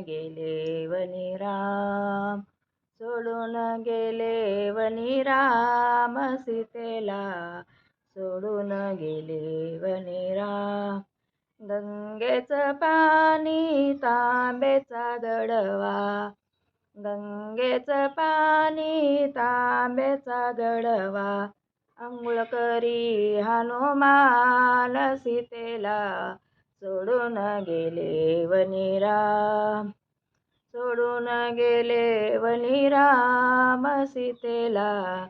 गेले वनी राम, सोडून गेले वनी राम, सीतेला सोडून गेले वनी राम. गंगेचं पाणी तांबेचा दडवा, गंगेचं पाणी तांबेचा दडवा, अंघोळ करी हनुमान सीतेला सोडून गेले वनी राम, सोडून गेले वनी राम, सीतेला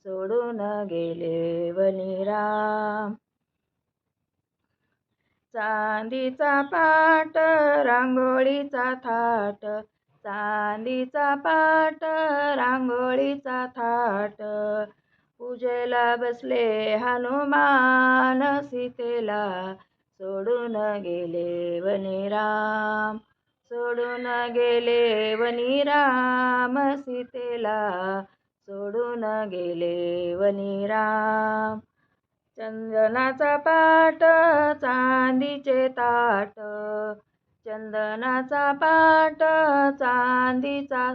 सोडून गेले वनी राम. चांदीचा पाट रांगोळीचा थाट, चांदीचा पाट रांगोळीचा थाट, पूजेला बसले हनुमान सीतेला सोडून गेले वनी राम, सोडून गेले वनी राम, सीतेला सोडून गेले वनी राम. चंदनाचा पाट चांदीचे ताट, चंदनाचा पाट चांदीचा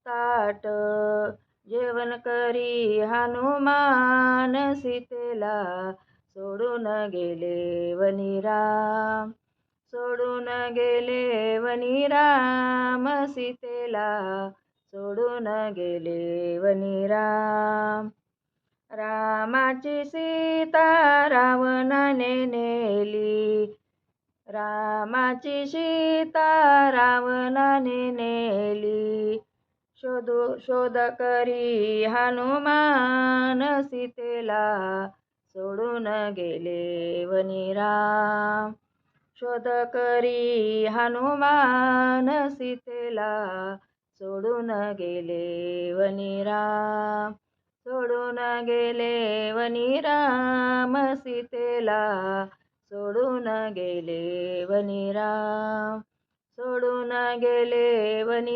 ताट, जेवण करी हनुमान सीतेला सोडून गेले वनी राम, सोडून गेले वनी राम, सीतेला सोडून गेले वनी राम. रामाची सीता रावणाने नेली, रामाची सीता रावणाने नेली, शोध करी हनुमान सीतेला सोडून गेले वनी राम, शोध करी हनुमान सीतेला सोडून गेले वनी राम, सोडून गेले वनी राम, सीतेला सोडून गेले वनी राम, सोडून गेले वनी